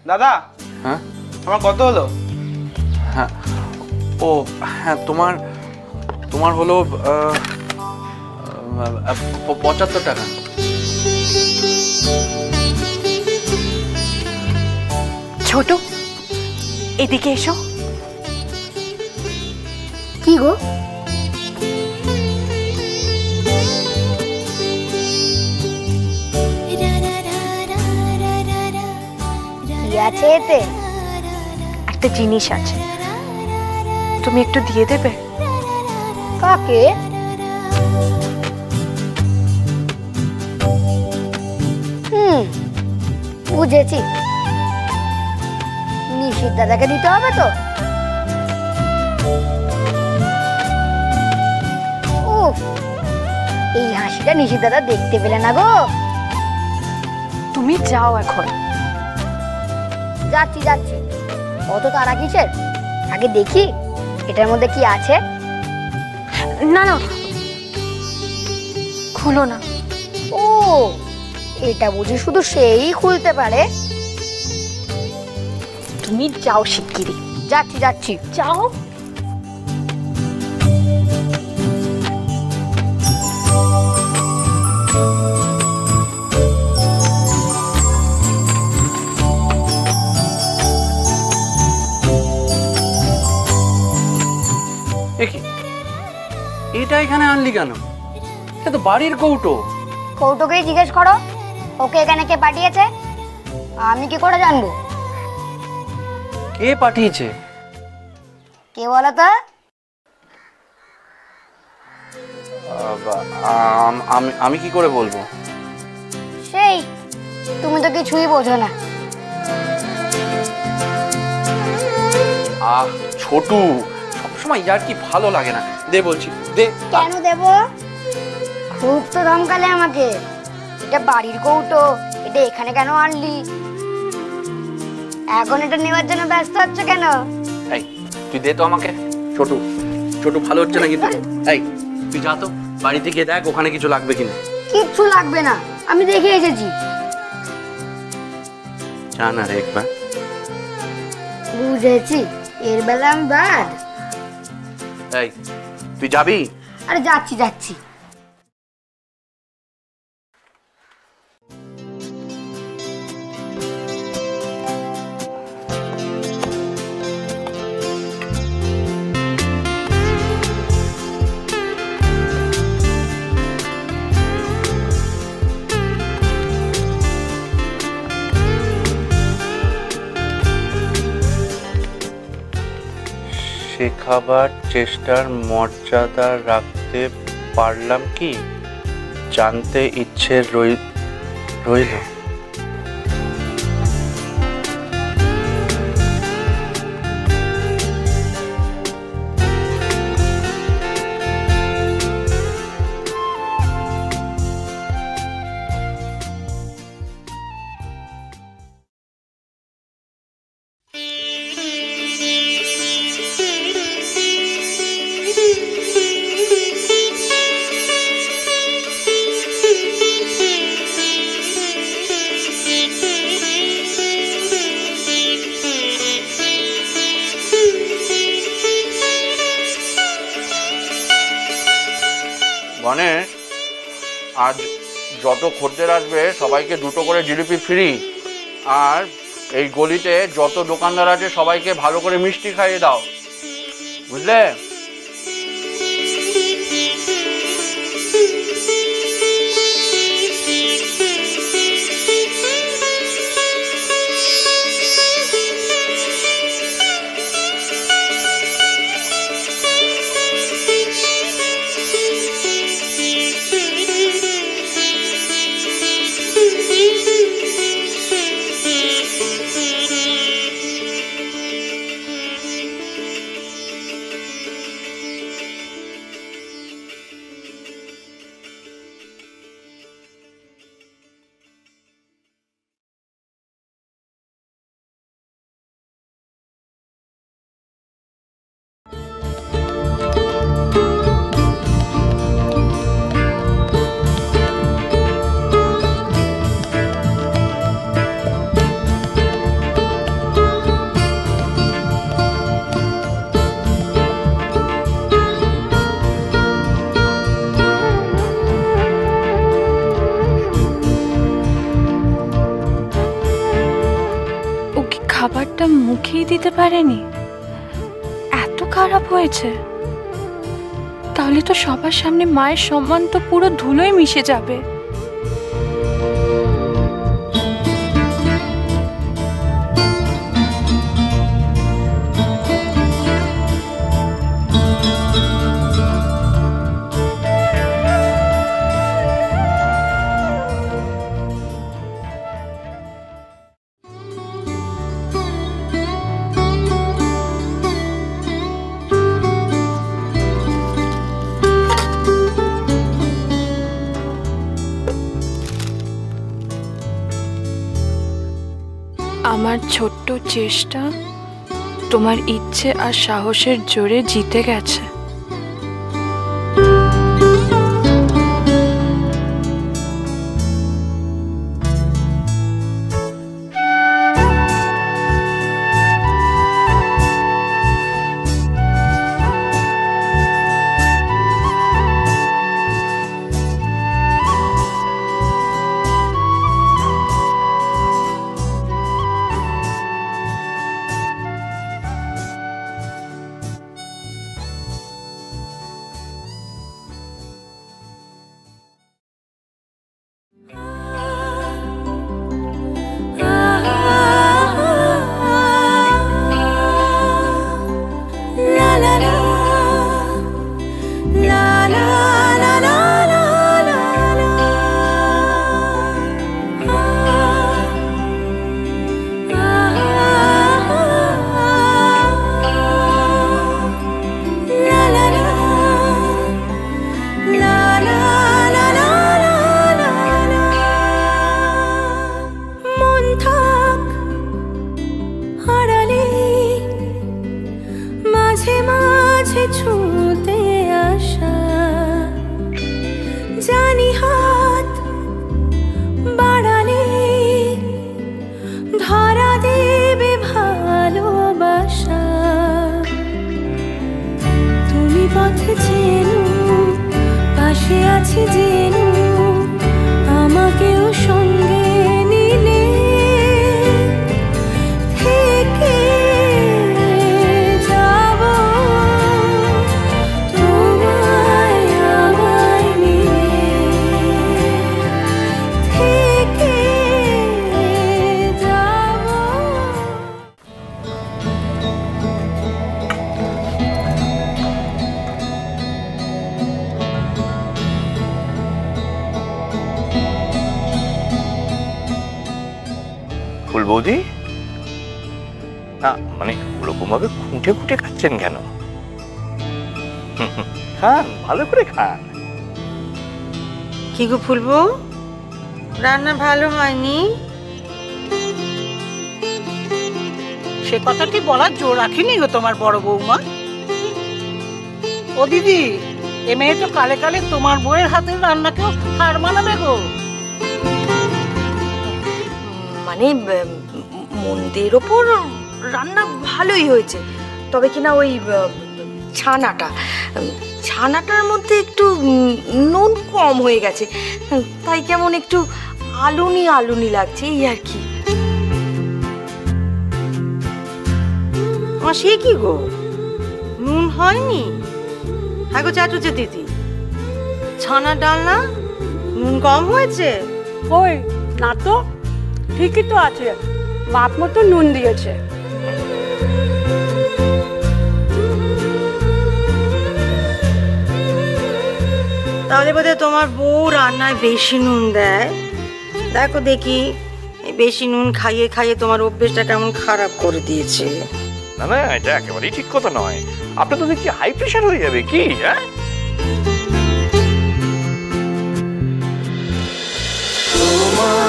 দাদা। হ্যাঁ আমার কত হলো? হ্যাঁ ও হ্যাঁ তোমার তোমার হলো 75 টাকা। ছোট, এদিকে এসো। কি গো? কি আছে এতে? একটা জিনিস আছে, তুমি একটু দিয়ে দেবে? কাকে? বুঝেছি, নিশিত দাদাকে দিতে হবে তো। এই হাসিটা নিশিত দাদা দেখতে পেলে না গো। তুমি যাও এখন। যাচ্ছি যাচ্ছি, অত তারা কিসের? আগে দেখি এটার মধ্যে কি আছে। না না, খুলো না। ও, এটা বুঝি শুধু সেই খুলতে পারে? তুমি যাও শিগগিরই। যাচ্ছি যাচ্ছি। যাও। এটা এখানে আনলি কেন? এটা তো বাড়ির কৌটো। কৌটোকেই জিজ্ঞেস করো, ওকে এখানে কে পাঠিয়েছে? আমি কি করে জানবো? কে পাঠিয়েছে? কে বলো তো? আমি কি করে বলবো? সেই, তুমি তো কিছুই বোঝো না। ছোটু, সবসময় ইয়ার কি ভালো লাগে না। দে বলছি, দে। কেন দেব? খুব তো ধমকালে আমাকে। এটা বাড়ির কৌটো, এটা এখানে কেন আনলি? এখন এটা নেওয়ার জন্য ব্যস্ত হচ্ছে কেন? এই তুই দে তো আমাকে। ছোটু, ছোটু ভালো হচ্ছে না কিন্তু। এই তুই যা তো, বাড়িতে গিয়ে দেখ ওখানে কিছু লাগবে কিনা। কিচ্ছু লাগবে না, আমি দেখে এসেছি। জানা রে একবার। বুঝেছি, এর বেলা আমি বাদ। এই তুই যাবি? আরে যাচ্ছি যাচ্ছি। শেখাবার চেষ্টার মর্যাদা রাখতে পারলাম কি, জানতে ইচ্ছে রইল। গণেশ, আজ যত খদ্দের আসবে সবাইকে 2টো করে জিলিপি ফ্রি। আর এই গলিতে যত দোকানদার আছে সবাইকে ভালো করে মিষ্টি খাইয়ে দাও, বুঝলে? খাবারটা মুখেই দিতে পারেনি, এত খারাপ হয়েছে? তাহলে তো সবার সামনে মায়ের সম্মান তো পুরো ধুলোয় মিশে যাবে। আমার ছোট্ট চেষ্টা তোমার ইচ্ছে আর সাহসের জোরে জিতে গেছে। ছুঁতে আসা জানি হাত বাড়ালে ধরা দেবে ভালোবাসা। তুমি পথে চেনো, পাশে আছি জেনো, আমাকেও সঙ্গে নিলে থেকে বৌদি না, মানে ওরকম ভাবে খুঁটে খুঁটে খাচ্ছেন কেন? খান, ভালো করে খান। কি গো ফুলবো, রান্না ভালো হয়নি? সে কথাটি বলার জোর রাখিনি গো তোমার বড় বৌমা। ও দিদি, এ মেয়ে তো কালে কালে তোমার বউয়ের হাতের রান্নাকেও হার মানাবে গো। মানে মন্দের ওপর রান্না ভালোই হয়েছে, তবে কিনা ওই ছানাটার মধ্যে একটু নুন কম হয়ে গেছে, তাই কেমন একটু আলুনি আলুনি লাগছে, এই আর কি। সে কি গো, নুন হয়নি? হ্যাঁ গো চাটুচে দিদি, ছানা ডালনা নুন কম হয়েছে? ওই না তো, ঠিকই তো আছে, মাপ মতো নুন দিয়েছে। তাহলে বোধহয় তোমার বউ রান্নায় বেশি নুন দেয়। দেখো দেখি, বেশি নুন খাইয়ে খাইয়ে তোমার অভ্যেসটা কেমন খারাপ করে দিয়েছে। না না, এটা একেবারেই ঠিক কথা নয়। আপনার তো দেখি হাই প্রেশার হয়ে যাবে কি? হ্যাঁ, তোমার